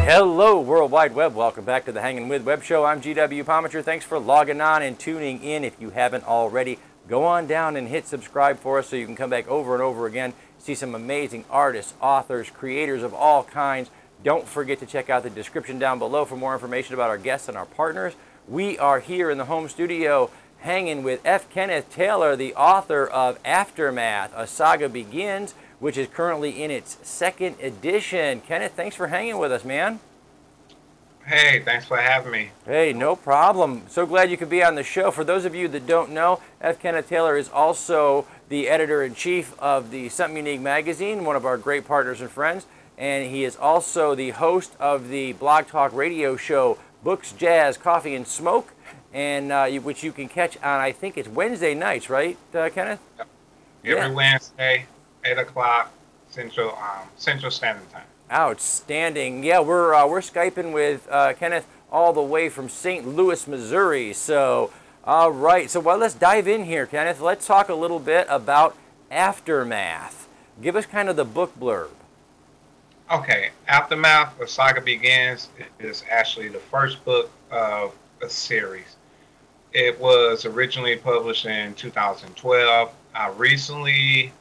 Hello, World Wide Web. Welcome back to the Hangin' With Web Show. I'm GW Pomichter. Thanks for logging on and tuning in. If you haven't already, go on down and hit subscribe for us so you can come back over and over again, see some amazing artists, authors, creators of all kinds. Don't forget to check out the description down below for more information about our guests and our partners. We are here in the home studio hanging with F-Kenneth Taylor, the author of Aftermath, A Saga Begins, which is currently in its second edition. Kenneth, thanks for hanging with us, man. Hey, thanks for having me. Hey, no problem. So glad you could be on the show. For those of you that don't know, F-Kenneth Taylor is also the editor-in-chief of the Something Unique magazine, one of our great partners and friends, and he is also the host of the Blog Talk radio show Books, Jazz, Coffee, and Smoke, and which you can catch on, I think it's Wednesday nights, right, Kenneth? Every Wednesday, 8 o'clock Central Standard Time. Outstanding. Yeah, we're Skyping with Kenneth all the way from St. Louis, Missouri. So, all right. So, well, let's dive in here, Kenneth. Let's talk a little bit about Aftermath. Give us kind of the book blurb. Okay. Aftermath, A Saga Begins is actually the first book of a series. It was originally published in 2012. I recently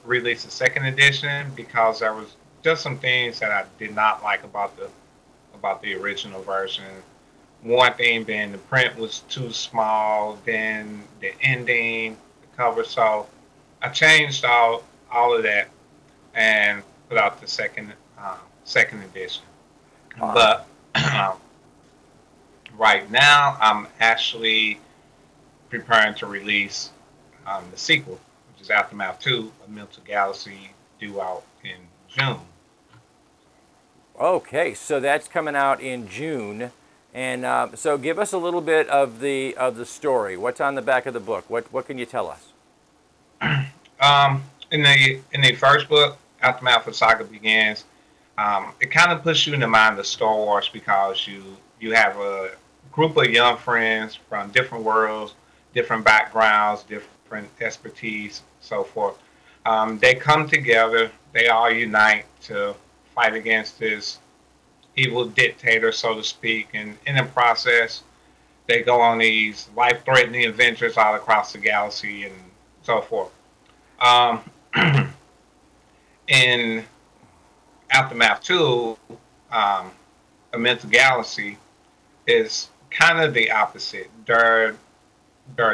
released the second edition because there was just some things that I did not like about the original version. One thing being the print was too small, then the ending, the cover. So I changed all of that and put out the second edition. But right now I'm actually preparing to release the sequel, which is Aftermath 2, A Mental Galaxy, due out in June. Okay, so that's coming out in June, and so give us a little bit of the story. What's on the back of the book? What can you tell us? In the first book, Aftermath, A Saga Begins, it kind of puts you in the mind of Star Wars because you have a group of young friends from different worlds, different backgrounds, different expertise, so forth. They come together. They all unite to fight against this evil dictator, so to speak, and in the process, they go on these life-threatening adventures all across the galaxy and so forth. In Aftermath 2, A Mental Galaxy is kind of the opposite. They're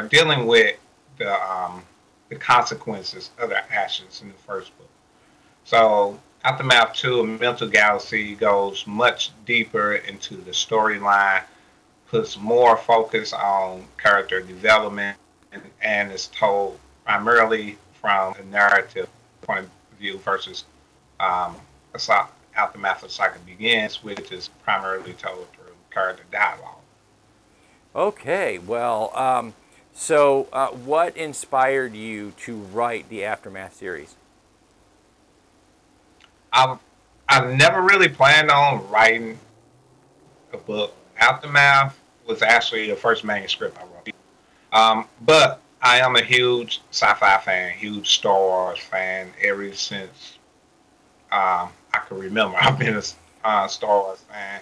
dealing with the consequences of their actions in the first book. So Aftermath 2, A Mental Galaxy goes much deeper into the storyline, puts more focus on character development, and is told primarily from a narrative point of view versus Aftermath, A Saga Begins, which is primarily told through character dialogue. Okay, well, so what inspired you to write the Aftermath series? I've never really planned on writing a book. Aftermath was actually the first manuscript I wrote. But I am a huge sci-fi fan, huge Star Wars fan ever since I can remember. I've been a Star Wars fan.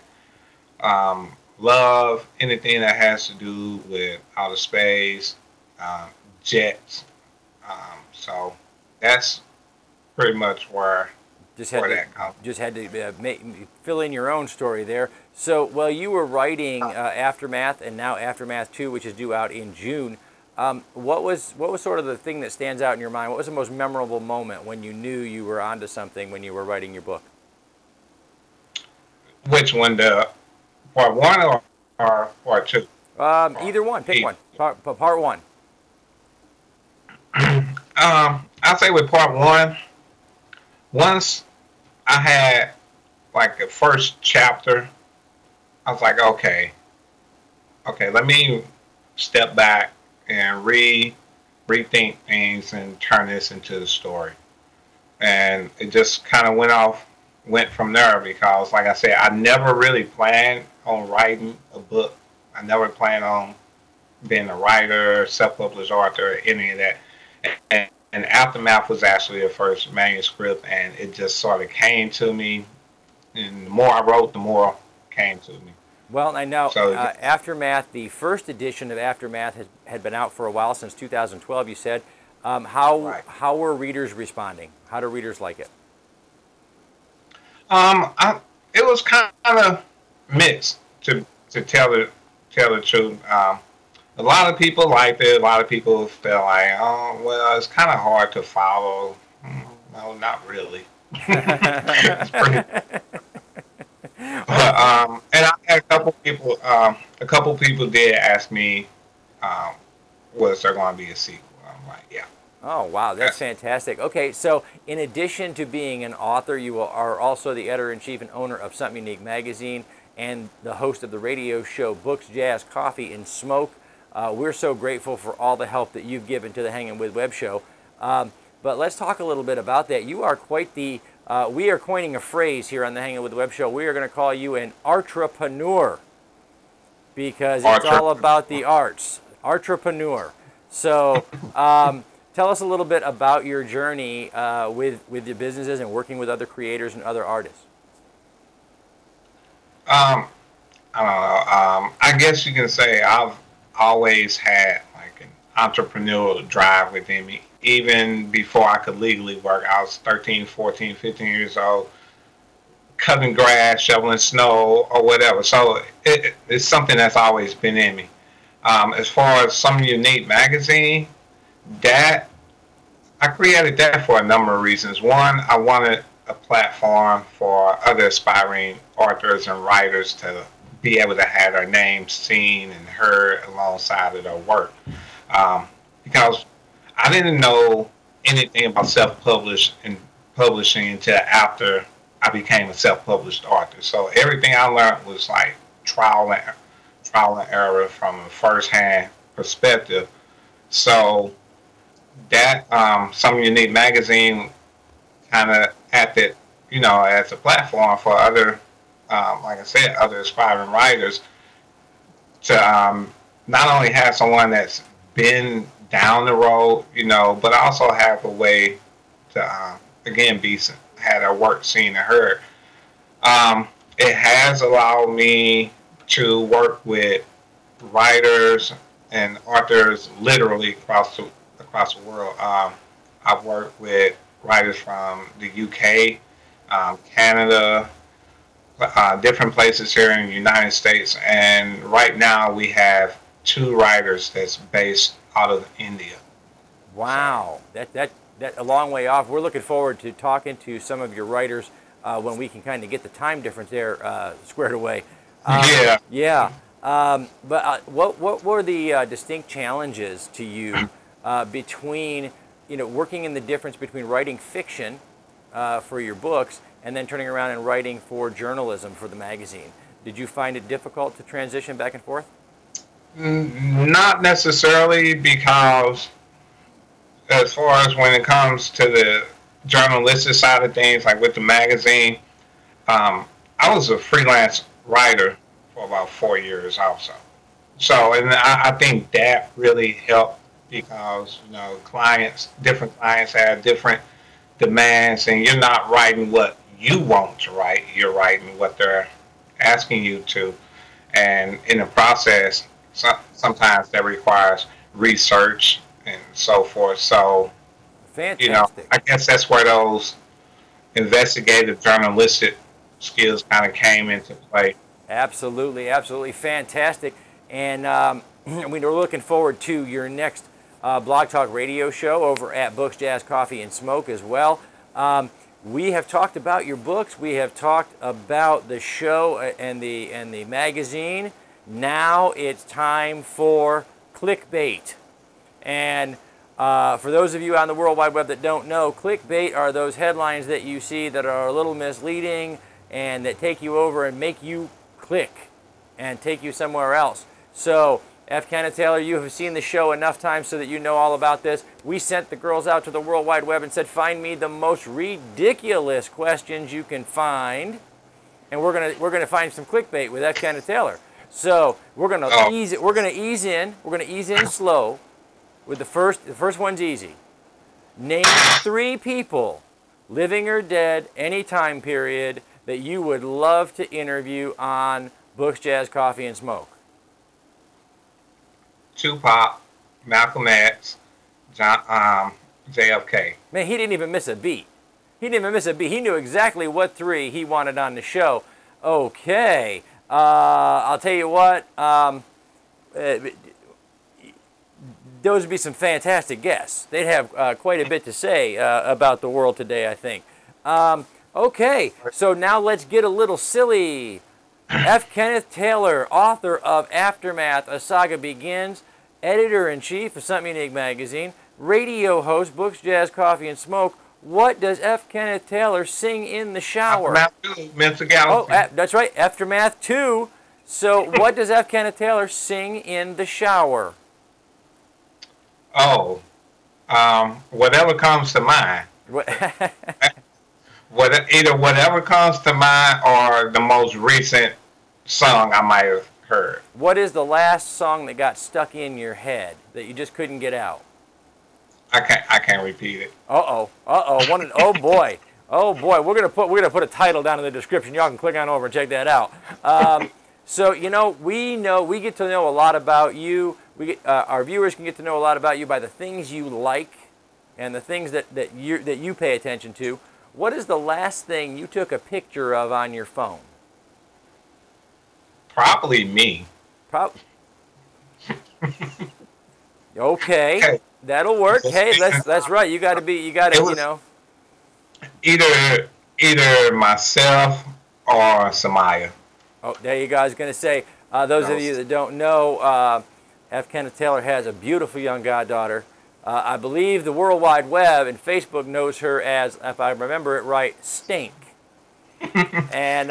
Love anything that has to do with outer space, jets. So that's pretty much where just had to fill in your own story there. So while you were writing Aftermath and now Aftermath 2, which is due out in June, what was sort of the thing that stands out in your mind? What was the most memorable moment when you knew you were onto something when you were writing your book? Which one, the part 1 or part 2? Either one. Pick one. Part 1. I'll say with part 1. Once I had like the first chapter, I was like, okay, okay, let me step back and rethink things and turn this into the story. And it just kind of went from there because, like I said, I never really planned on writing a book. I never planned on being a writer, self-published author, any of that. And Aftermath was actually the first manuscript, and it just sort of came to me. And the more I wrote, the more it came to me. Well, I know So, Aftermath, the first edition of Aftermath had been out for a while, since 2012, you said. How were readers responding? How do readers like it? It was kind of mixed to tell the truth. A lot of people liked it. A lot of people felt like, oh, well, it's kind of hard to follow. No, not really. It's pretty. And I had a couple people did ask me, was there going to be a sequel? I'm like, yeah. Oh, wow, that's fantastic. Okay, so in addition to being an author, you are also the editor-in-chief and owner of Something Unique magazine and the host of the radio show Books, Jazz, Coffee, and Smoke. We're so grateful for all the help that you've given to the Hangin' With Web Show. But let's talk a little bit about that. You are quite the, we are coining a phrase here on the Hangin' With Web Show. We are going to call you an entrepreneur because it's all about the arts. Entrepreneur. So tell us a little bit about your journey with your businesses and working with other creators and other artists. I don't know. I guess you can say I've always had like an entrepreneurial drive within me. Even before I could legally work, I was 13, 14, 15 years old, cutting grass, shoveling snow, or whatever. So it's something that's always been in me. As far as Something Unique magazine, that I created that for a number of reasons. One, I wanted a platform for other aspiring authors and writers to be able to have their names seen and heard alongside of their work. Because I didn't know anything about self-publishing until after I became a self-published author. So everything I learned was like trial and error from a first-hand perspective. So that Something Unique magazine kind of acted, as a platform for other, like I said, other aspiring writers to not only have someone that's been down the road, but also have a way to, again, have their work seen and heard. It has allowed me to work with writers and authors literally across the world. I've worked with writers from the UK, Canada, different places here in the United States, and right now we have 2 writers that's based out of India. Wow, that's a long way off. We're looking forward to talking to some of your writers when we can kind of get the time difference there squared away. Yeah. But what were the distinct challenges to you between, working in the difference between writing fiction for your books and then turning around and writing for journalism for the magazine? Did you find it difficult to transition back and forth? Not necessarily, because as far as when it comes to the journalistic side of things, like with the magazine, I was a freelance writer for about 4 years also. So, and I think that really helped because, different clients have different demands, and you're not writing what you want to write, you're writing what they're asking you to. And in the process, sometimes that requires research and so forth. So, fantastic. I guess that's where those investigative journalistic skills kind of came into play. Absolutely, absolutely fantastic. And we're looking forward to your next Blog Talk radio show over at Books, Jazz, Coffee, and Smoke as well. We have talked about your books. We have talked about the show and the magazine. Now it's time for clickbait. And for those of you on the World Wide Web that don't know, clickbait are those headlines that you see that are a little misleading and that take you over and make you click and take you somewhere else. So, F-Kenneth Taylor, you have seen the show enough times so that you know all about this. We sent the girls out to the World Wide Web and said, find me the most ridiculous questions you can find. And we're gonna find some clickbait with F-Kenneth Taylor. So we're gonna ease in slow. With the first one's easy. Name 3 people, living or dead, any time period, that you would love to interview on Books, Jazz, Coffee, and Smoke. Tupac, Malcolm X, JFK. Man, he didn't even miss a beat. He didn't even miss a beat. He knew exactly what 3 he wanted on the show. Okay, I'll tell you what. Those would be some fantastic guests. They'd have quite a bit to say about the world today, I think. Okay, so now let's get a little silly. F-Kenneth Taylor, author of Aftermath, A Saga Begins, editor-in-chief of Something Unique magazine, radio host, Books, Jazz, Coffee, and Smoke. What does F-Kenneth Taylor sing in the shower? Aftermath 2, Mental Galaxy. Oh, that's right, Aftermath 2. So what does F-Kenneth Taylor sing in the shower? Oh, whatever comes to mind. Either whatever comes to mind or the most recent song I might have heard. What is the last song that got stuck in your head that you just couldn't get out? I can't repeat it. Oh boy. Oh boy. We're gonna put a title down in the description. Y'all can click on over and check that out. So we get to know a lot about you. Our viewers can get to know a lot about you by the things you like and the things that you pay attention to. What is the last thing you took a picture of on your phone? Probably me. Okay, that'll work. Hey, that's right. You got to, you know. Either myself or Samaya. Oh, there you go. I was going to say, those of you that don't know, F-Kenneth Taylor has a beautiful young goddaughter. I believe the World Wide Web and Facebook knows her as, if I remember it right, Stink. And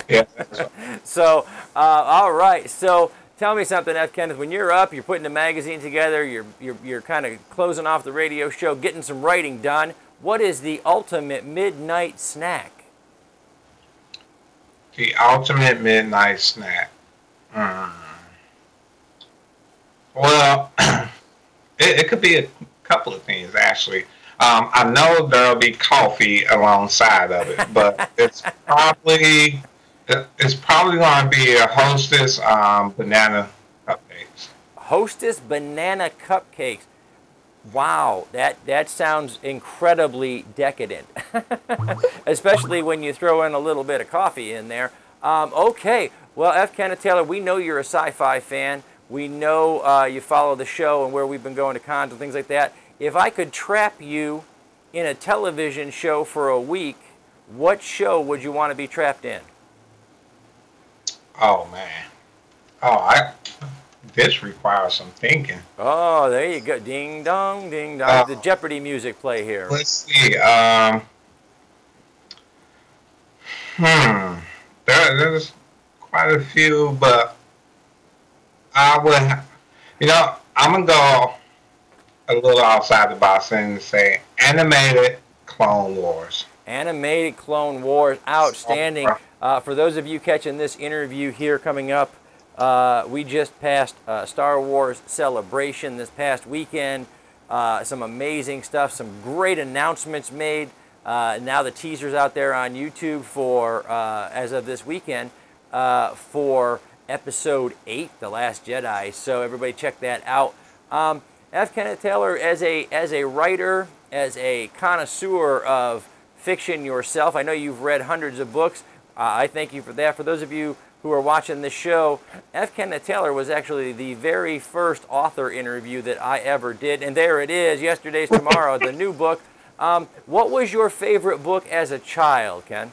yeah. So, all right. So, tell me something, F-Kenneth. When you're up, you're putting the magazine together, you're kind of closing off the radio show, getting some writing done. What is the ultimate midnight snack? The ultimate midnight snack. Well, it could be a couple of things, actually. I know there'll be coffee alongside of it, but it's probably going to be a Hostess banana cupcakes. Hostess banana cupcakes. Wow, that sounds incredibly decadent, especially when you throw in a little bit of coffee in there. Okay, well, F-Kenneth Taylor, we know you're a sci-fi fan. We know you follow the show and where we've been going to cons and things like that. If I could trap you in a television show for a week, what show would you want to be trapped in? Oh, man. This requires some thinking. Oh, there you go. Ding dong, ding dong. The Jeopardy music play here. Let's see. There's quite a few, but I would, I'm going to go a little outside the box and say animated Clone Wars. Animated Clone Wars. Outstanding. For those of you catching this interview here coming up, we just passed Star Wars Celebration this past weekend. Some amazing stuff, some great announcements made. Now the teaser's out there on YouTube for, as of this weekend, for Episode 8, The Last Jedi. So everybody check that out. F-Kenneth Taylor, as a writer, as a connoisseur of fiction yourself, I know you've read hundreds of books. I thank you for that. For those of you who are watching this show, F-Kenneth Taylor was actually the very first author interview that I ever did. And there it is, Yesterday's Tomorrow, the new book. What was your favorite book as a child, Ken?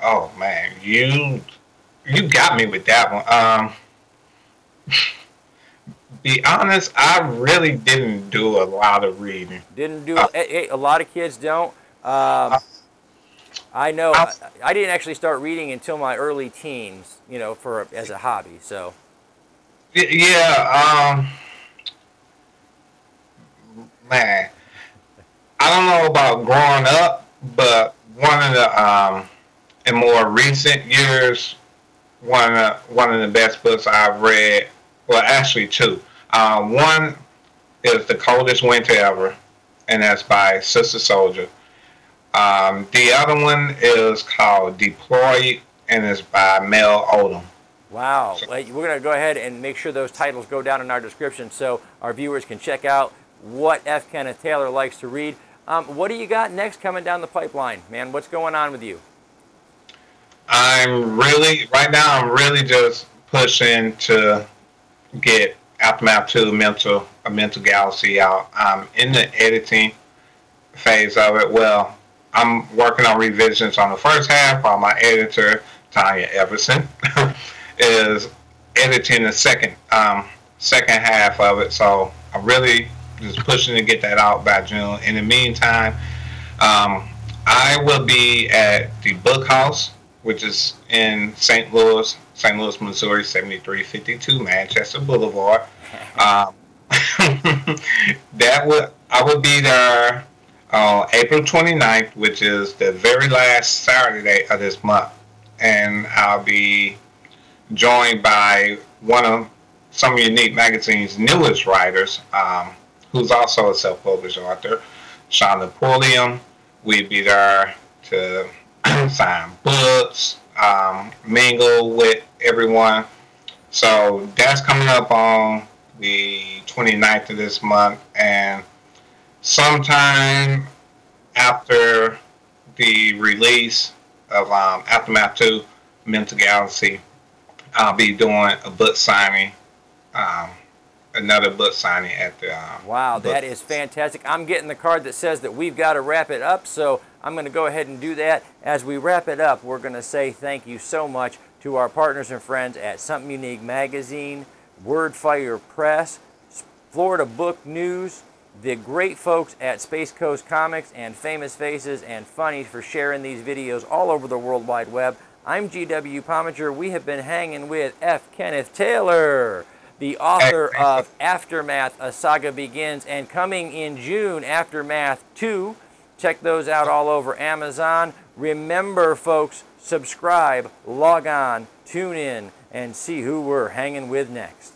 Oh, man, you got me with that one. Be honest, I really didn't do a lot of reading. Didn't do a lot of kids don't. I know. I didn't actually start reading until my early teens, you know, as a hobby. So. Yeah. Man, I don't know about growing up, but one of the in more recent years, one of the best books I've read. Well, actually, two. One is The Coldest Winter Ever, and that's by Sister Soldier. The other one is called Deployed, and it's by Mel Odom. Wow. So, we're going to go ahead and make sure those titles go down in our description so our viewers can check out what F-Kenneth Taylor likes to read. What do you got next coming down the pipeline, man? What's going on with you? Right now I'm really just pushing to get Aftermath 2 a mental galaxy out. I'm in the editing phase of it. Well, I'm working on revisions on the first half while my editor, Tanya Everson, is editing the second half of it. So I'm really just pushing to get that out by June. In the meantime, I will be at the Book House, which is in St. Louis, Missouri, 7352 Manchester Boulevard. I would be there on April 29th, which is the very last Saturday of this month. And I'll be joined by one of some Unique Magazine's newest writers, who's also a self-published author, Sean Napoleon. We'd be there to sign books, mingle with everyone. So that's coming up on the 29th of this month, and sometime after the release of Aftermath 2, Mental Galaxy, I'll be doing a book signing, another book signing at the wow, that is fantastic. I'm getting the card that says that we've got to wrap it up, so I'm going to go ahead and do that. As we wrap it up, we're going to say thank you so much to our partners and friends at Something Unique Magazine, Wordfire Press, Florida Book News, the great folks at Space Coast Comics, and Famous Faces and Funnies for sharing these videos all over the World Wide Web. I'm G.W. Pomichter. We have been hanging with F-Kenneth Taylor, the author of Aftermath, A Saga Begins, and coming in June, Aftermath 2. Check those out all over Amazon. Remember, folks, subscribe, log on, tune in, and see who we're hanging with next.